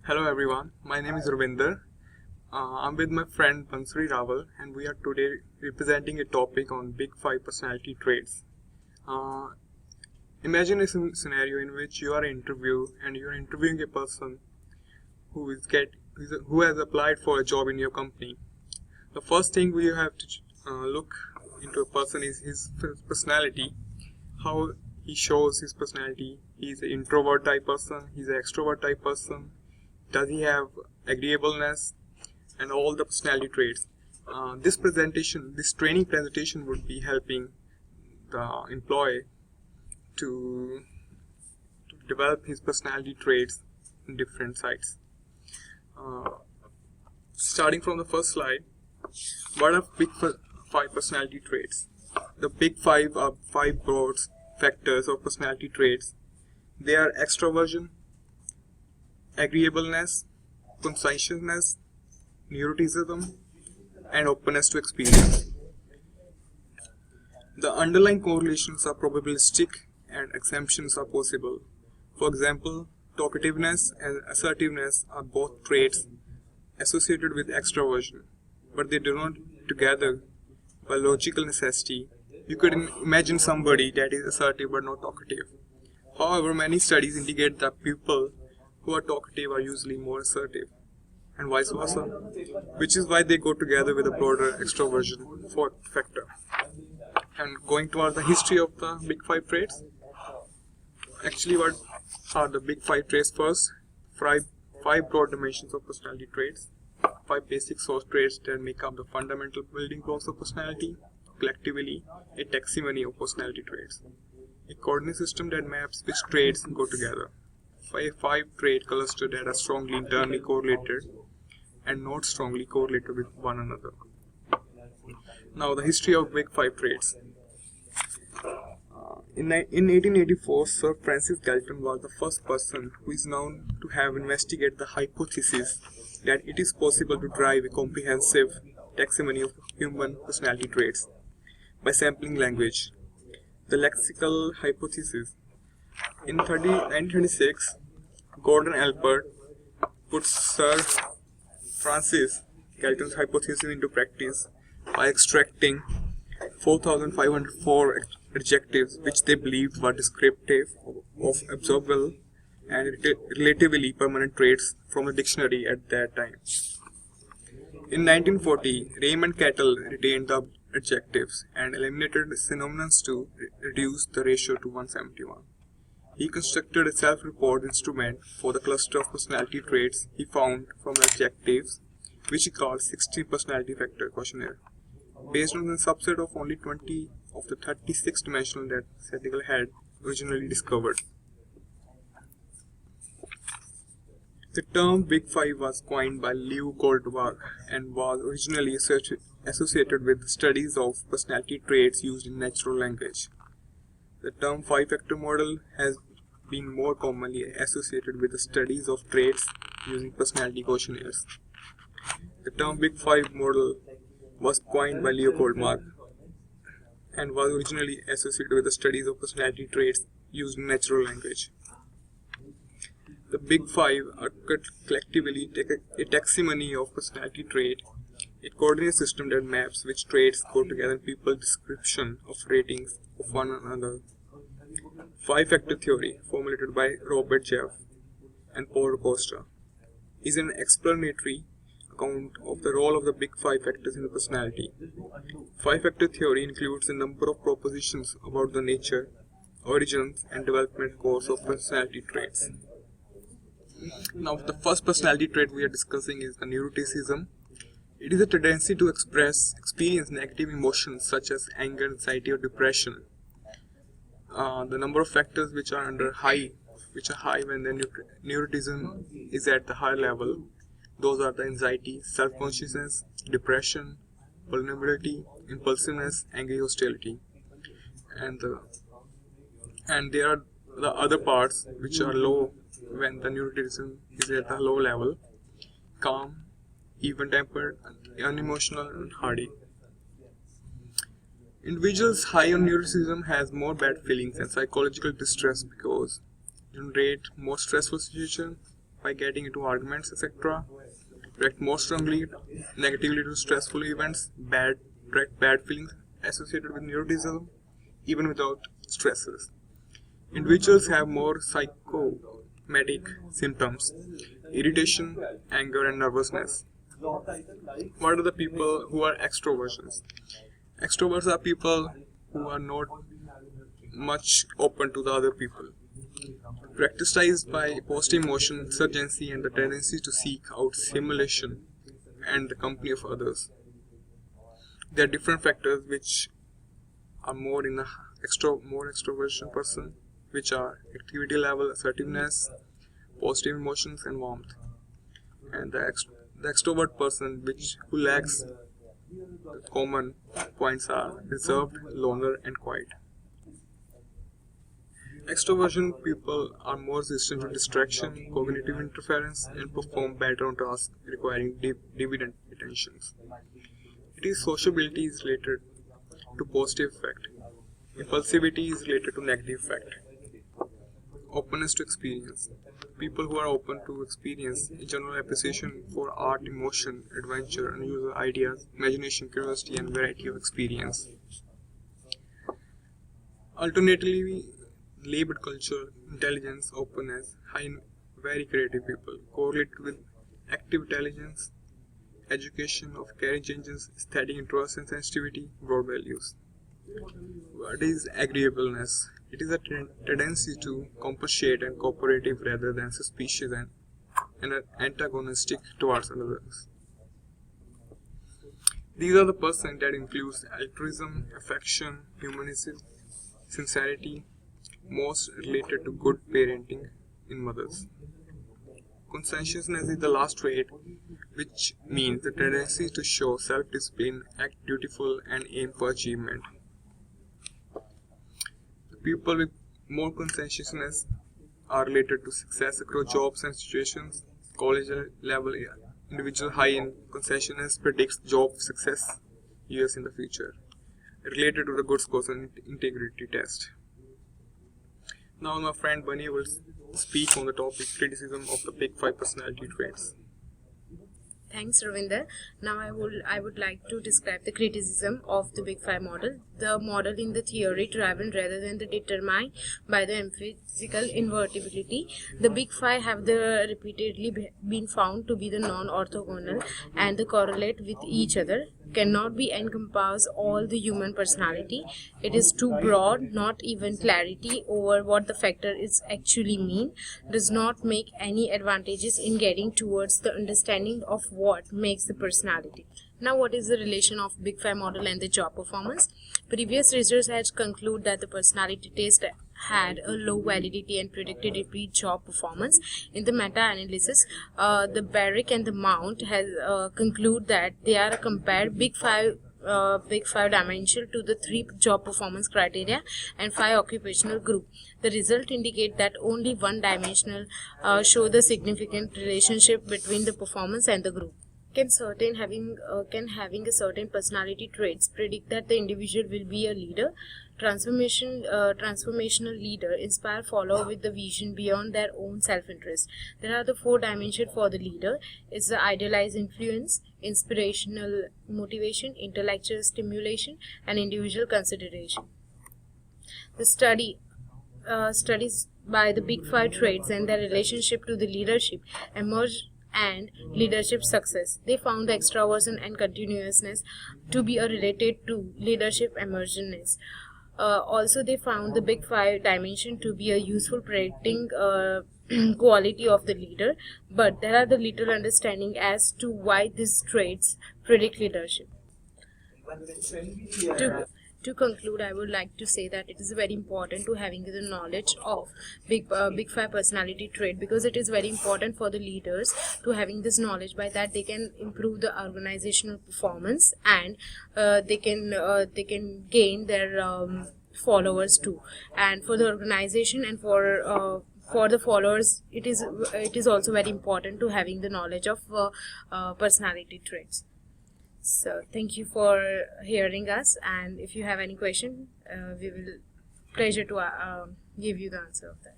Hello everyone, my name is Ravinder. I'm with my friend Bansuri Rawal and we are today representing a topic on Big 5 personality traits. Uh, Imagine a scenario in which you are and you are interviewing a person who has applied for a job in your company. The first thing we have to look into a person is his personality, how he shows his personality. He's an introvert type person, he's an extrovert type person. Does he have agreeableness and all the personality traits? This training presentation would be helping the employee to, to develop his personality traits in different sites. Uh, Starting from the first slide, what are five personality traits? The big five are five broad factors of personality traits. They are extroversion, agreeableness, conscientiousness, neuroticism, and openness to experience. The underlying correlations are probabilistic and exemptions are possible. For example, talkativeness and assertiveness are both traits associated with extroversion, but they do not together by logical necessity. You could imagine somebody that is assertive but not talkative. However, many studies indicate that people who are talkative are usually more assertive, and vice versa, which is why they go together with a broader extroversion factor. And going toward the history of the big five traits, actually, what are the big five traits first? Five broad dimensions of personality traits, five basic source traits that make up the fundamental building blocks of personality, collectively, a taxonomy of personality traits. A coordinate system that maps which traits go together. Five trait cluster that are strongly internally correlated and not strongly correlated with one another. Now, the history of big five traits. In 1884, Sir Francis Galton was the first person who is known to have investigated the hypothesis that it is possible to derive a comprehensive taxonomy of human personality traits by sampling language. The lexical hypothesis. In 1936, Gordon Allport put Sir Francis Galton's hypothesis into practice by extracting 4,504 adjectives which they believed were descriptive of observable and relatively permanent traits from the dictionary at that time. In 1940, Raymond Cattell retained the adjectives and eliminated synonyms to reduce the ratio to 171. He constructed a self-report instrument for the cluster of personality traits he found from the adjectives, which he called 60 personality factor questionnaire, based on a subset of only 20 of the 36 dimensional that Senegal had originally discovered. The term Big Five was coined by Leo Goldberg and was originally associated with studies of personality traits used in natural language. The term five-factor model has been more commonly associated with the studies of traits using personality questionnaires. The term Big Five model was coined by Leo Goldberg and was originally associated with the studies of personality traits used in natural language. The Big Five are collectively a taxonomy of personality trait, a coordinate system that maps which traits go together in people's description of ratings of one another. Five-factor theory, formulated by Robert Jeff and Paul Costa, is an explanatory account of the role of the big five factors in the personality. Five-factor theory includes a number of propositions about the nature, origins, and development course of personality traits. Now, the first personality trait we are discussing is the neuroticism. It is a tendency to experience negative emotions such as anger, anxiety, or depression. The number of factors which are high when the neuroticism is at the higher level. Those are the anxiety, self-consciousness, depression, vulnerability, impulsiveness, angry, hostility, and there are the other parts which are low when the neuroticism is at the low level: calm, even-tempered, unemotional, and hardy. Individuals high on neuroticism has more bad feelings and psychological distress because generate more stressful situations by getting into arguments, etc. React more strongly, negatively to stressful events, bad feelings associated with neuroticism, even without stressors. Individuals have more psychosomatic symptoms, irritation, anger, and nervousness. What are the people who are extroversions? Extroverts are people who are not much open to the other people, characterized by positive emotion, urgency, and the tendency to seek out stimulation and the company of others. There are different factors which are more in a more extroversion person, which are activity level, assertiveness, positive emotions, and warmth. And the extrovert person who lacks the common points are reserved, loner, and quiet. Extroversion people are more resistant to distraction, cognitive interference, and perform better on tasks requiring dividend attentions. It is sociability is related to positive effect. Impulsivity is related to negative effect. Openness to experience. People who are open to experience a general appreciation for art, emotion, adventure, unusual ideas, imagination, curiosity, and variety of experience. Alternatively, labeled culture, intelligence, openness, high and very creative people correlate with active intelligence, education of caring changes, aesthetic interest and sensitivity, broad values. What is agreeableness? It is a tendency to compensate and cooperative rather than suspicious and antagonistic towards others. These are the persons that includes altruism, affection, humanism, sincerity, most related to good parenting in mothers. Conscientiousness is the last trait, which means the tendency to show self-discipline, act dutiful, and aim for achievement. The people with more conscientiousness are related to success across jobs and situations. College level individual high in conscientiousness predicts job success years in the future, related to the good scores and integrity test. Now my friend Bunny will speak on the topic criticism of the Big 5 personality traits. Thanks, Ravinder. Now I would like to describe the criticism of the Big Five model. The model in the theory driven rather than the determined by the empirical invertibility. The Big Five have repeatedly been found to be the non-orthogonal and the correlate with each other. Cannot be encompass all the human personality. It is too broad, not even clarity over what the factor is actually mean, does not make any advantages in getting towards the understanding of what makes the personality. Now, what is the relation of Big Five model and the job performance? Previous research has concluded that the personality test had a low validity and predicted repeat job performance. In the meta-analysis, the Barrick and the Mount has concluded that they are compared Big Five dimension to the 3 job performance criteria and 5 occupational group. The result indicate that only one dimensional show the significant relationship between the performance and the group. Can having a certain personality traits predict that the individual will be a leader? Transformational leader inspire follower with the vision beyond their own self-interest. There are the 4 dimensions for the leader. It's the idealized influence, inspirational motivation, intellectual stimulation, and individual consideration. The studies by the Big Five traits and their relationship to the leadership emerged and leadership success. They found the extraversion and continuousness to be related to leadership emergence. Also, they found the Big Five dimension to be a useful predicting quality of the leader, but there are the little understanding as to why these traits predict leadership. To conclude, I would like to say that it is very important to having the knowledge of Big Five personality trait, because it is very important for the leaders to having this knowledge. By that, they can improve the organizational performance and they can gain their followers too. And for the organization and for the followers, it is also very important to having the knowledge of personality traits. So thank you for hearing us, and if you have any question, we will pleasure to give you the answer of that.